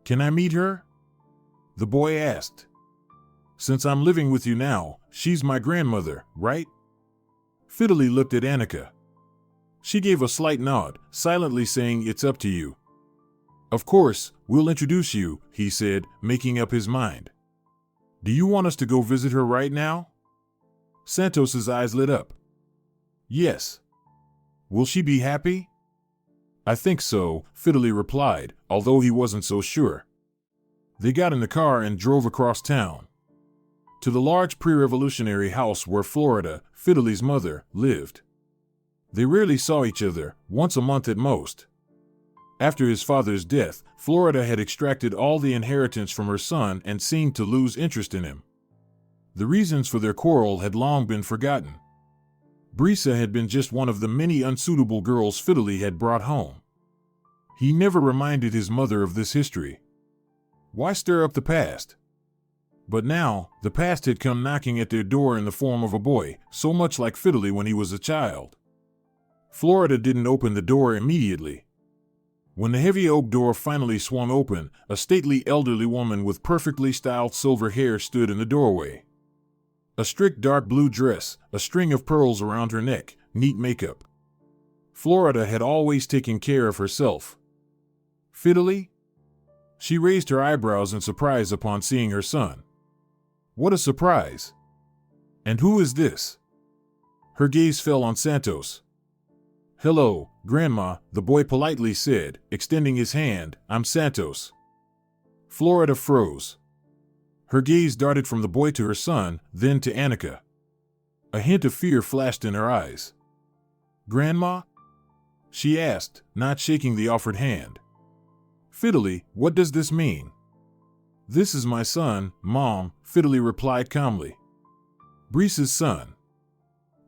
"Can I meet her?" the boy asked. "Since I'm living with you now, she's my grandmother, right?" Fiddly looked at Annika. She gave a slight nod, silently saying, "It's up to you." "Of course, we'll introduce you," he said, making up his mind. "Do you want us to go visit her right now?" Santos's eyes lit up. "Yes." "Will she be happy?" "I think so," Fiddly replied, although he wasn't so sure. They got in the car and drove across town to the large pre-revolutionary house where Florida, Fiddly's mother, lived. They rarely saw each other, once a month at most. After his father's death, Florida had extracted all the inheritance from her son and seemed to lose interest in him. The reasons for their quarrel had long been forgotten. Briea had been just one of the many unsuitable girls Fiddly had brought home. He never reminded his mother of this history. Why stir up the past? But now, the past had come knocking at their door in the form of a boy, so much like Fiddly when he was a child. Florida didn't open the door immediately. When the heavy oak door finally swung open, a stately elderly woman with perfectly styled silver hair stood in the doorway. A strict dark blue dress, a string of pearls around her neck, neat makeup. Florida had always taken care of herself. "Fiddly?" She raised her eyebrows in surprise upon seeing her son. "What a surprise! And who is this?" Her gaze fell on Santos. "Hello, Grandma," the boy politely said, extending his hand. "I'm Santos." Florida froze. Her gaze darted from the boy to her son, then to Annika. A hint of fear flashed in her eyes. "Grandma?" she asked, not shaking the offered hand. "Fiddly, what does this mean?" "This is my son, Mom," Fiddly replied calmly. "Briea's son."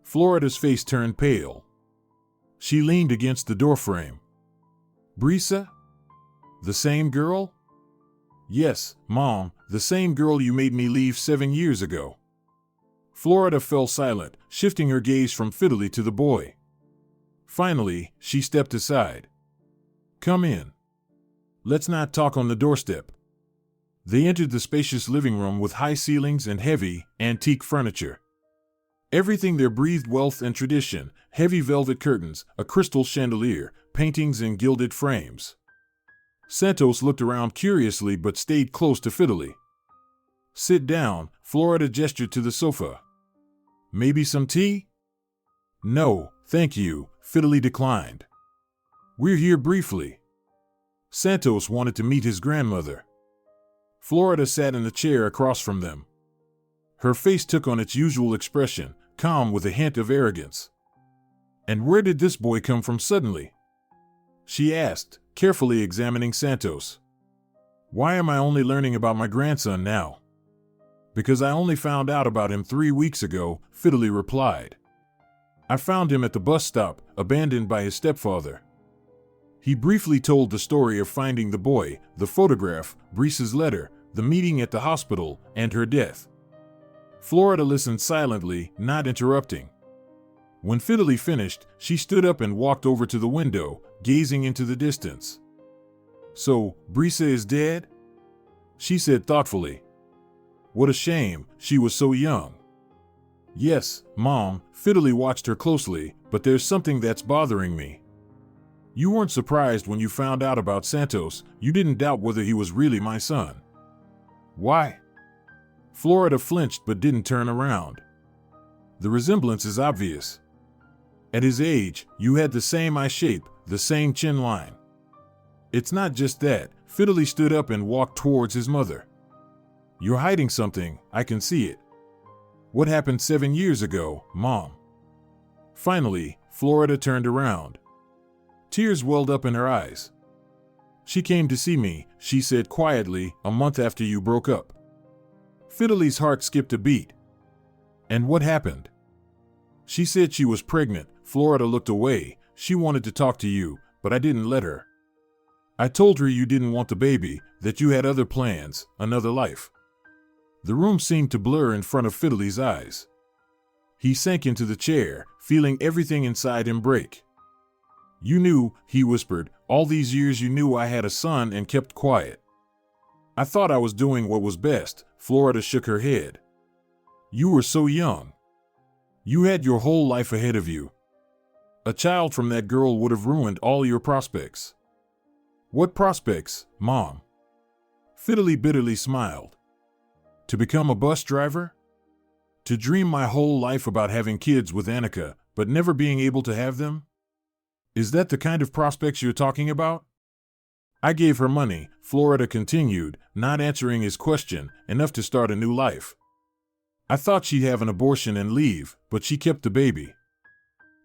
Florida's face turned pale. She leaned against the doorframe. "Briea? The same girl?" "Yes, Mom, the same girl you made me leave 7 years ago." Florida fell silent, shifting her gaze from Fiddly to the boy. Finally, she stepped aside. "Come in. Let's not talk on the doorstep." They entered the spacious living room with high ceilings and heavy, antique furniture. Everything there breathed wealth and tradition: heavy velvet curtains, a crystal chandelier, paintings in gilded frames. Santos looked around curiously but stayed close to Fiddly. "Sit down," Florida gestured to the sofa. "Maybe some tea?" No, thank you, Fiddly declined. We're here briefly. Santos wanted to meet his grandmother. Florida sat in the chair across from them. Her face took on its usual expression, calm with a hint of arrogance. And where did this boy come from suddenly? She asked, carefully examining Santos. Why am I only learning about my grandson now? Because I only found out about him 3 weeks ago, Fiddly replied. I found him at the bus stop, abandoned by his stepfather. He briefly told the story of finding the boy, the photograph, Briea's letter, the meeting at the hospital, and her death. Florida listened silently, not interrupting. When Fiddly finished, she stood up and walked over to the window, gazing into the distance. So, Briea is dead? She said thoughtfully. What a shame, she was so young. Yes, Mom, Fiddly watched her closely, but there's something that's bothering me. You weren't surprised when you found out about Santos, you didn't doubt whether he was really my son. Why? Florida flinched but didn't turn around. The resemblance is obvious. At his age, you had the same eye shape, the same chin line. It's not just that, Fiddly stood up and walked towards his mother. You're hiding something, I can see it. What happened 7 years ago, Mom? Finally, Florida turned around. Tears welled up in her eyes. She came to see me, she said quietly, a month after you broke up. Fiddly's heart skipped a beat. And what happened? She said she was pregnant. Florida looked away. She wanted to talk to you, but I didn't let her. I told her you didn't want the baby, that you had other plans, another life. The room seemed to blur in front of Fiddly's eyes. He sank into the chair, feeling everything inside him break. You knew, he whispered, all these years you knew I had a son and kept quiet. I thought I was doing what was best. Florida shook her head. You were so young. You had your whole life ahead of you. A child from that girl would have ruined all your prospects. What prospects, Mom? Fiddly bitterly smiled. To become a bus driver? To dream my whole life about having kids with Annika, but never being able to have them? Is that the kind of prospects you're talking about? I gave her money, Florida continued, not answering his question, enough to start a new life. I thought she'd have an abortion and leave, but she kept the baby.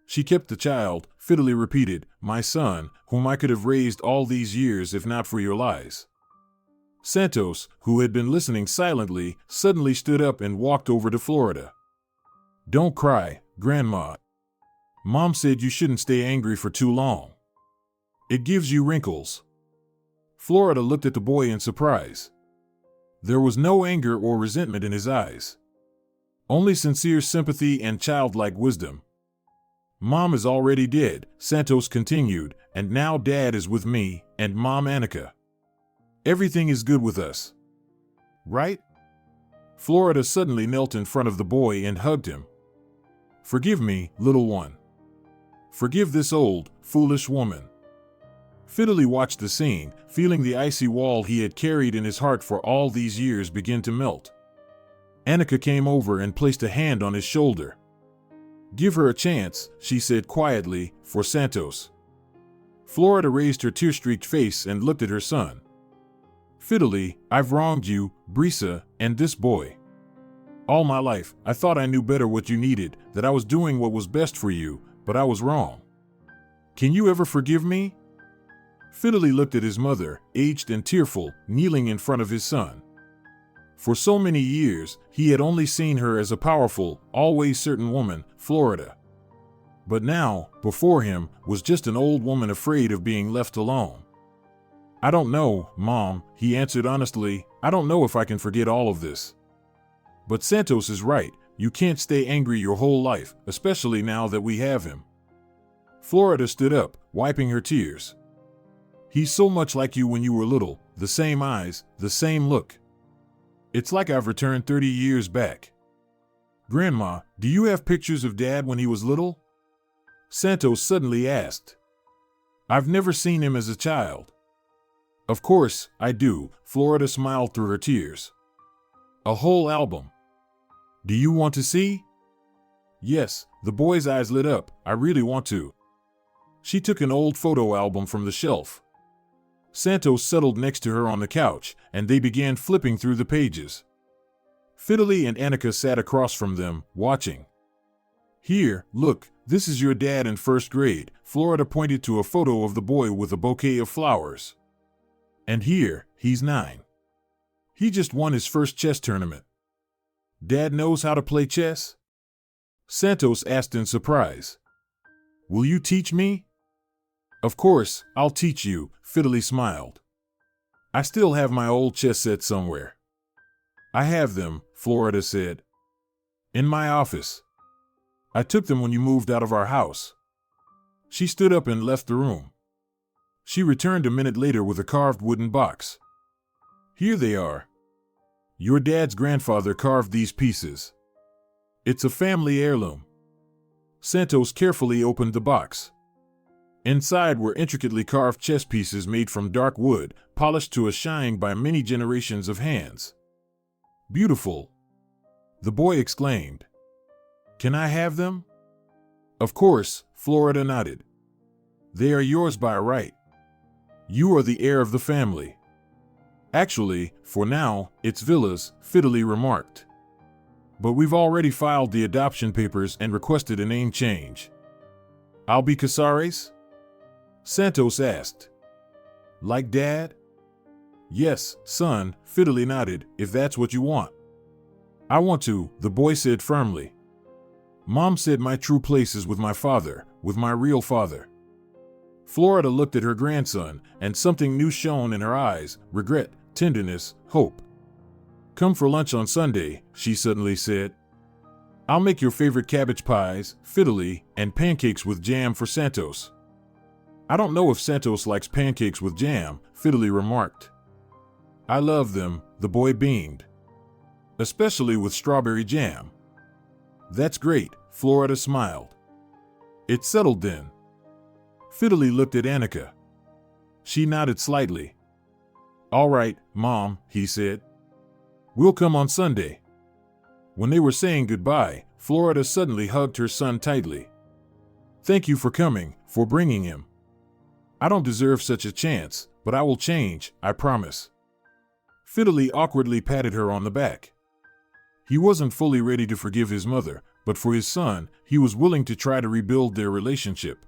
She kept the child, Fiddly repeated, my son, whom I could have raised all these years if not for your lies. Santos, who had been listening silently, suddenly stood up and walked over to Florida. Don't cry, Grandma. Mom said you shouldn't stay angry for too long. It gives you wrinkles. Florida looked at the boy in surprise. There was no anger or resentment in his eyes. Only sincere sympathy and childlike wisdom. Mom is already dead, Santos continued, and now Dad is with me, and Mom Annika. Everything is good with us. Right? Florida suddenly knelt in front of the boy and hugged him. Forgive me, little one. Forgive this old, foolish woman. Fiddly watched the scene, feeling the icy wall he had carried in his heart for all these years begin to melt. Annika came over and placed a hand on his shoulder. Give her a chance, she said quietly, for Santos. Florida raised her tear-streaked face and looked at her son. Fiddly, I've wronged you, Briea, and this boy. All my life, I thought I knew better what you needed, that I was doing what was best for you, but I was wrong. Can you ever forgive me? Fiddly looked at his mother, aged and tearful, kneeling in front of his son. For so many years, he had only seen her as a powerful, always certain woman, Florida. But now, before him, was just an old woman afraid of being left alone. I don't know, Mom, he answered honestly, I don't know if I can forget all of this. But Santos is right, you can't stay angry your whole life, especially now that we have him. Florida stood up, wiping her tears. He's so much like you when you were little, the same eyes, the same look. It's like I've returned 30 years back. Grandma, do you have pictures of Dad when he was little? Santos suddenly asked. I've never seen him as a child. Of course, I do, Florida smiled through her tears. A whole album. Do you want to see? Yes, the boy's eyes lit up. I really want to. She took an old photo album from the shelf. Santos settled next to her on the couch, and they began flipping through the pages. Fiddly and Annika sat across from them, watching. Here, look, this is your dad in first grade. Florida pointed to a photo of the boy with a bouquet of flowers. And here, he's 9. He just won his first chess tournament. Dad knows how to play chess? Santos asked in surprise. Will you teach me? Of course, I'll teach you, Fiddly smiled. I still have my old chess set somewhere. I have them, Florida said. In my office. I took them when you moved out of our house. She stood up and left the room. She returned a minute later with a carved wooden box. Here they are. Your dad's grandfather carved these pieces. It's a family heirloom. Santos carefully opened the box. Inside were intricately carved chess pieces made from dark wood, polished to a shine by many generations of hands. Beautiful, the boy exclaimed. Can I have them? Of course, Florida nodded. They are yours by right. You are the heir of the family. Actually, for now, it's Villa's, Fiddly remarked. But we've already filed the adoption papers and requested a name change. I'll be Casares? Santos asked. Like Dad? Yes, son, Fiddly nodded, if that's what you want. I want to, the boy said firmly. Mom said my true place is with my father, with my real father. Florida looked at her grandson, and something new shone in her eyes, regret, tenderness, hope. Come for lunch on Sunday, she suddenly said. I'll make your favorite cabbage pies, Fiddly, and pancakes with jam for Santos. I don't know if Santos likes pancakes with jam, Fiddly remarked. I love them, the boy beamed. Especially with strawberry jam. That's great, Florida smiled. It's settled then. Fiddly looked at Annika. She nodded slightly. All right, Mom, he said. We'll come on Sunday. When they were saying goodbye, Florida suddenly hugged her son tightly. Thank you for coming, for bringing him. I don't deserve such a chance, but I will change, I promise. Fiddly awkwardly patted her on the back. He wasn't fully ready to forgive his mother, but for his son, he was willing to try to rebuild their relationship.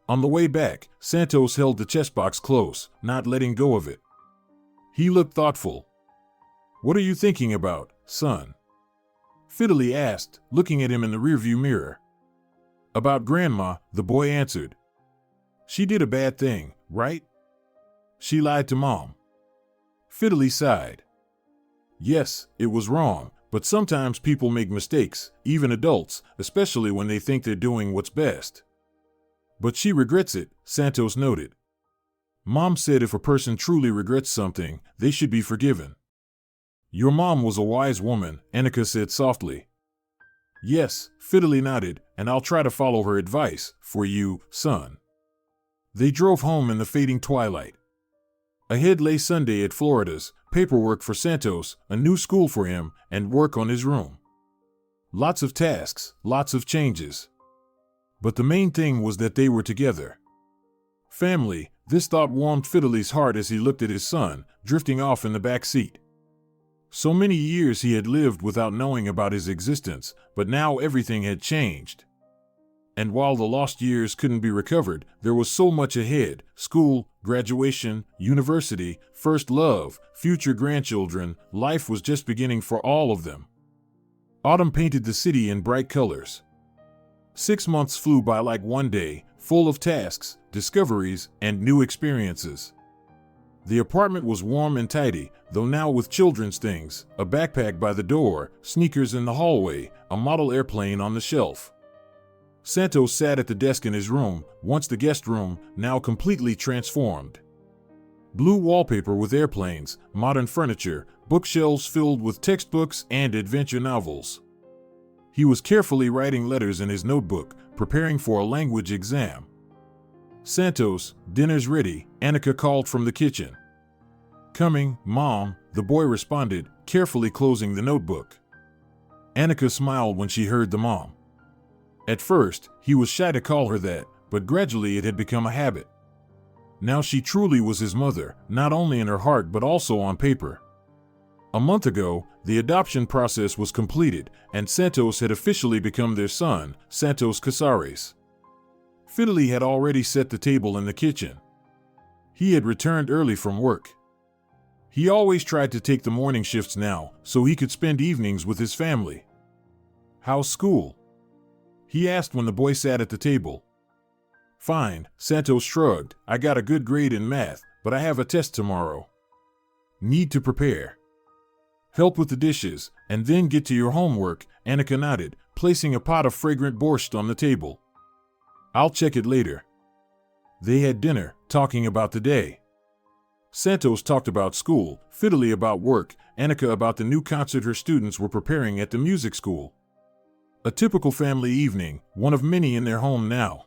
On the way back, Santos held the chess box close, not letting go of it. He looked thoughtful. What are you thinking about, son? Fiddly asked, looking at him in the rearview mirror. About Grandma, the boy answered. She did a bad thing, right? She lied to Mom. Fiddly sighed. Yes, it was wrong, but sometimes people make mistakes, even adults, especially when they think they're doing what's best. But she regrets it, Santos noted. Mom said if a person truly regrets something, they should be forgiven. Your mom was a wise woman, Annika said softly. Yes, Fiddly nodded, and I'll try to follow her advice, for you, son. They drove home in the fading twilight. Ahead lay Sunday at Florida's, paperwork for Santos, a new school for him, and work on his room. Lots of tasks, lots of changes. But the main thing was that they were together. Family, this thought warmed Fiddly's heart as he looked at his son, drifting off in the back seat. So many years he had lived without knowing about his existence, but now everything had changed. And while the lost years couldn't be recovered, there was so much ahead: school, graduation, university, first love, future grandchildren. Life was just beginning for all of them. Autumn painted the city in bright colors. 6 months flew by like one day, full of tasks, discoveries, and new experiences. The apartment was warm and tidy, though now with children's things, a backpack by the door, sneakers in the hallway, a model airplane on the shelf. Santos sat at the desk in his room, once the guest room, now completely transformed. Blue wallpaper with airplanes, modern furniture, bookshelves filled with textbooks and adventure novels. He was carefully writing letters in his notebook, preparing for a language exam. Santos, dinner's ready, Annika called from the kitchen. Coming, Mom, the boy responded, carefully closing the notebook. Annika smiled when she heard the mom. At first, he was shy to call her that, but gradually it had become a habit. Now she truly was his mother, not only in her heart but also on paper. A month ago, the adoption process was completed, and Santos had officially become their son, Santos Casares. Fiddly had already set the table in the kitchen. He had returned early from work. He always tried to take the morning shifts now, so he could spend evenings with his family. "How's school?" he asked when the boy sat at the table. "Fine," Santos shrugged. "I got a good grade in math, but I have a test tomorrow. Need to prepare. Help with the dishes, and then get to your homework," Annika nodded, placing a pot of fragrant borscht on the table. "I'll check it later." They had dinner, talking about the day. Santos talked about school, Fiddly about work, Annika about the new concert her students were preparing at the music school. A typical family evening, one of many in their home now.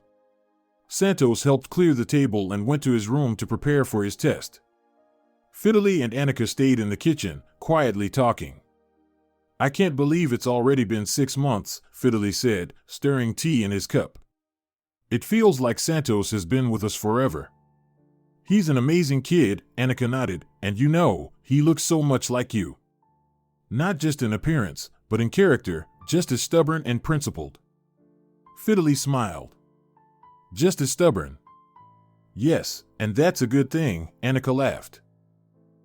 Santos helped clear the table and went to his room to prepare for his test. Fiddly and Annika stayed in the kitchen, quietly talking. "I can't believe it's already been 6 months, Fiddly said, stirring tea in his cup. "It feels like Santos has been with us forever." "He's an amazing kid," Annika nodded, "and you know, he looks so much like you. Not just in appearance, but in character, just as stubborn and principled." Fiddly smiled. "Just as stubborn?" "Yes, and that's a good thing," Annika laughed.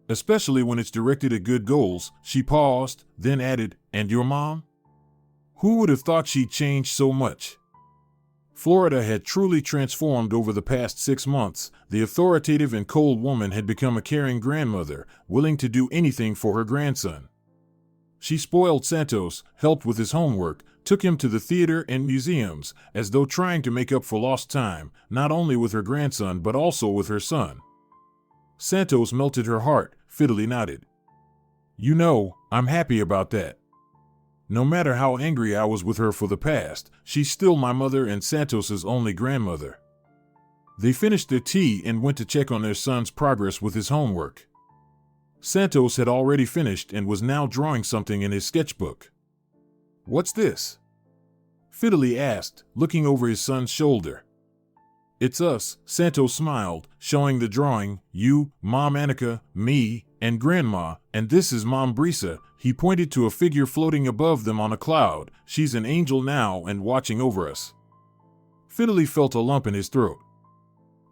"Especially when it's directed at good goals." She paused, then added, "And your mom? Who would have thought she'd changed so much?" Florida had truly transformed over the past 6 months. The authoritative and cold woman had become a caring grandmother, willing to do anything for her grandson. She spoiled Santos, helped with his homework, took him to the theater and museums, as though trying to make up for lost time, not only with her grandson but also with her son. Santos melted her heart. Fiddly nodded. "You know, I'm happy about that. No matter how angry I was with her for the past, she's still my mother and Santos's only grandmother." They finished their tea and went to check on their son's progress with his homework. Santos had already finished and was now drawing something in his sketchbook. "What's this?" Fiddly asked, looking over his son's shoulder. "It's us," Santos smiled, showing the drawing. "You, Mom Annika, me, and Grandma, and this is Mom Briea." He pointed to a figure floating above them on a cloud. "She's an angel now and watching over us." Fiddly felt a lump in his throat.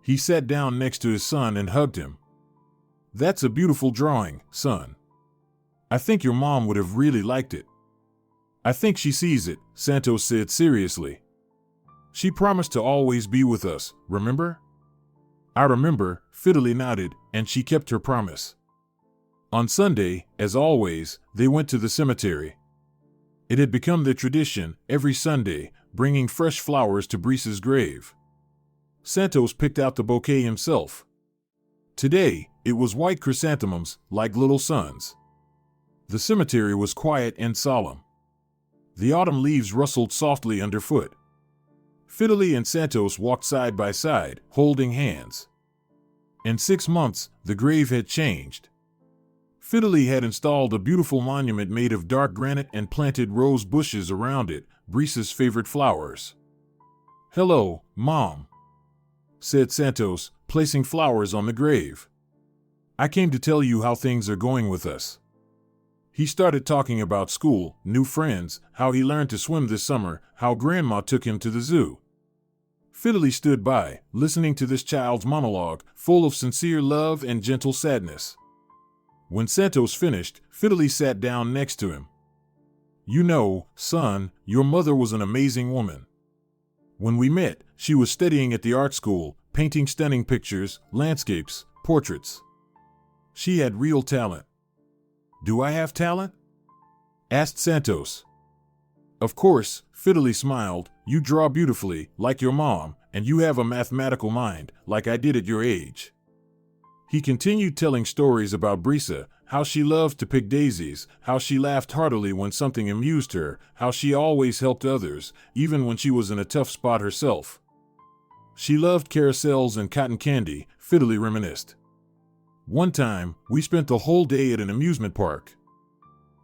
He sat down next to his son and hugged him. "That's a beautiful drawing, son. I think your mom would have really liked it." "I think she sees it," Santos said seriously. "She promised to always be with us, remember?" "I remember," Fiddly nodded, "and she kept her promise." On Sunday, as always, they went to the cemetery. It had become their tradition, every Sunday, bringing fresh flowers to Briea's grave. Santos picked out the bouquet himself. Today, it was white chrysanthemums, like little suns. The cemetery was quiet and solemn. The autumn leaves rustled softly underfoot. Fiddly and Santos walked side by side, holding hands. In 6 months, the grave had changed. Fiddly had installed a beautiful monument made of dark granite and planted rose bushes around it, Briea's favorite flowers. "Hello, Mom," said Santos, placing flowers on the grave. "I came to tell you how things are going with us." He started talking about school, new friends, how he learned to swim this summer, how Grandma took him to the zoo. Fiddly stood by, listening to this child's monologue, full of sincere love and gentle sadness. When Santos finished, Fiddly sat down next to him. "You know, son, your mother was an amazing woman. When we met, she was studying at the art school, painting stunning pictures, landscapes, portraits. She had real talent." "Do I have talent?" asked Santos. "Of course," Fiddly smiled. "You draw beautifully, like your mom, and you have a mathematical mind, like I did at your age." He continued telling stories about Briea, how she loved to pick daisies, how she laughed heartily when something amused her, how she always helped others, even when she was in a tough spot herself. She loved carousels and cotton candy, Fiddly reminisced. "One time, we spent the whole day at an amusement park.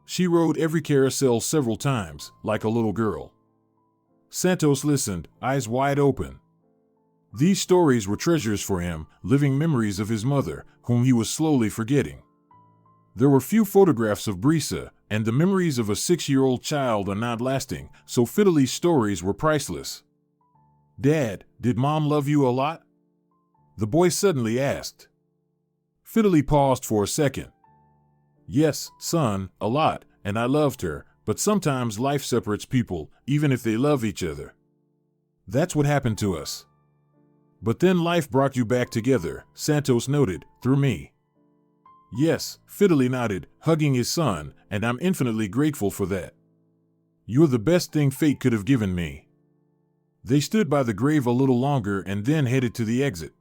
She rode every carousel several times, like a little girl." Santos listened, eyes wide open. These stories were treasures for him, living memories of his mother, whom he was slowly forgetting. There were few photographs of Briea, and the memories of a 6-year-old child are not lasting, so Fidelie's stories were priceless. "Dad, did Mom love you a lot?" the boy suddenly asked. Fidelie paused for a second. "Yes, son, a lot, and I loved her, but sometimes life separates people, even if they love each other. That's what happened to us. But then life brought you back together," Santos noted, "through me." "Yes," Fidelie nodded, hugging his son, "and I'm infinitely grateful for that. You're the best thing fate could have given me." They stood by the grave a little longer and then headed to the exit.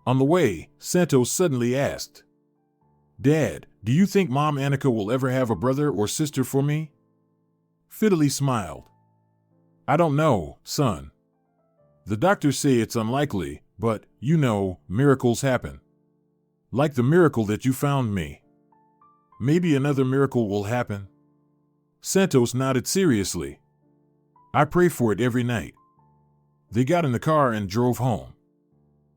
On the way, Santos suddenly asked, "Dad, do you think Mom Annika will ever have a brother or sister for me?" Fidelie smiled. "I don't know, son. The doctors say it's unlikely, but, you know, miracles happen. Like the miracle that you found me. Maybe another miracle will happen." Santos nodded seriously. "I pray for it every night." They got in the car and drove home.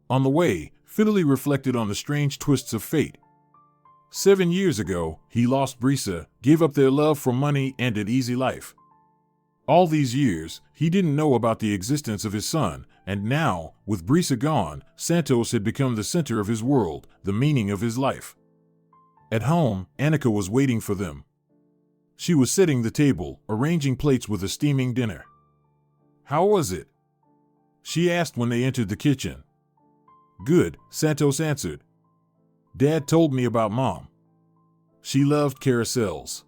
On the way, Fidelie reflected on the strange twists of fate. 7 years ago, he lost Briea, gave up their love for money and an easy life. All these years, he didn't know about the existence of his son, and now, with Briea gone, Santos had become the center of his world, the meaning of his life. At home, Annika was waiting for them. She was setting the table, arranging plates with a steaming dinner. "How was it?" she asked when they entered the kitchen. "Good," Santos answered. "Dad told me about Mom. She loved carousels."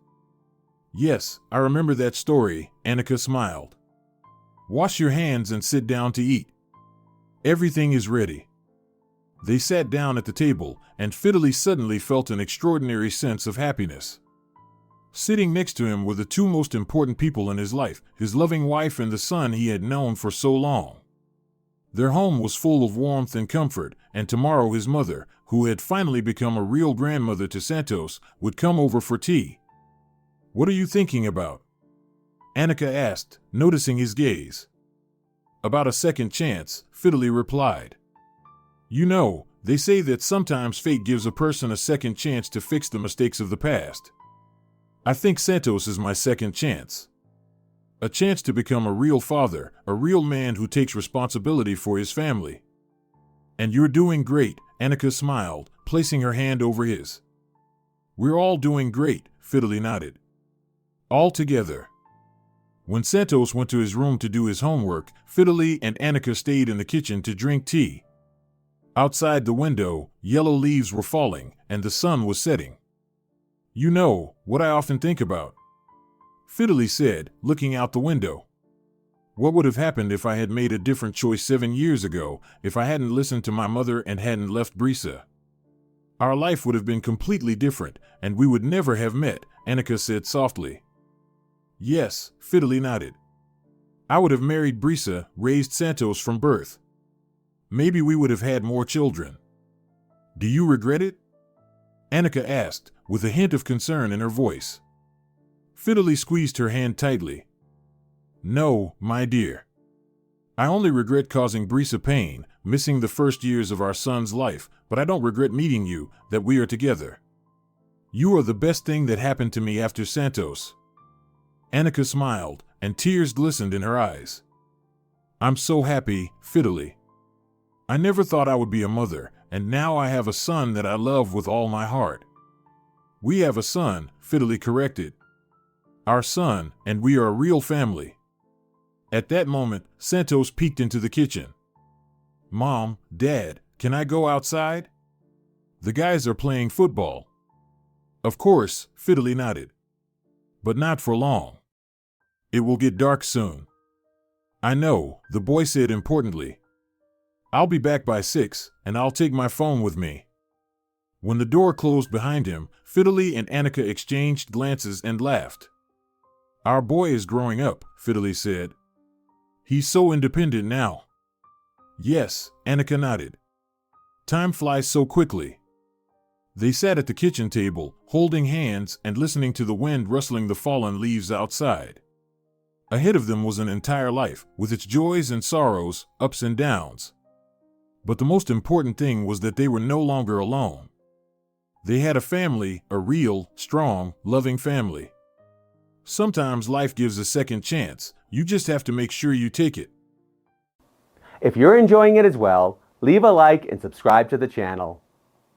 "Yes, I remember that story," Annika smiled. "Wash your hands and sit down to eat. Everything is ready." They sat down at the table, and Fidelie suddenly felt an extraordinary sense of happiness. Sitting next to him were the two most important people in his life, his loving wife and the son he had known for so long. Their home was full of warmth and comfort, and tomorrow his mother, who had finally become a real grandmother to Santos, would come over for tea. "What are you thinking about?" Annika asked, noticing his gaze. "About a second chance," Fidelie replied. "You know, they say that sometimes fate gives a person a second chance to fix the mistakes of the past. I think Santos is my second chance. A chance to become a real father, a real man who takes responsibility for his family." "And you're doing great," Annika smiled, placing her hand over his. "We're all doing great," Fidelie nodded. "All together." When Santos went to his room to do his homework, Fidelie and Annika stayed in the kitchen to drink tea. Outside the window, yellow leaves were falling, and the sun was setting. "You know, what I often think about," Fidelie said, looking out the window. "What would have happened if I had made a different choice 7 years ago, if I hadn't listened to my mother and hadn't left Briea? Our life would have been completely different, and we would never have met," Annika said softly. "Yes," Fidelie nodded. "I would have married Briea, raised Santos from birth. Maybe we would have had more children." "Do you regret it?" Annika asked, with a hint of concern in her voice. Fidelie squeezed her hand tightly. "No, my dear. I only regret causing Briea pain, missing the first years of our son's life, but I don't regret meeting you, that we are together. You are the best thing that happened to me after Santos." Annika smiled, and tears glistened in her eyes. "I'm so happy, Fidelie. I never thought I would be a mother, and now I have a son that I love with all my heart." "We have a son," Fidelie corrected. "Our son, and we are a real family." At that moment, Santos peeked into the kitchen. "Mom, Dad, can I go outside? The guys are playing football." "Of course," Fidelie nodded. "But not for long. It will get dark soon." "I know," the boy said importantly. "I'll be back by 6, and I'll take my phone with me." When the door closed behind him, Fidelie and Annika exchanged glances and laughed. "Our boy is growing up," Fidelie said. "He's so independent now." "Yes," Annika nodded. "Time flies so quickly." They sat at the kitchen table, holding hands and listening to the wind rustling the fallen leaves outside. Ahead of them was an entire life, with its joys and sorrows, ups and downs. But the most important thing was that they were no longer alone. They had a family, a real, strong, loving family. Sometimes life gives a second chance. You just have to make sure you take it. If you're enjoying it as well, leave a like and subscribe to the channel.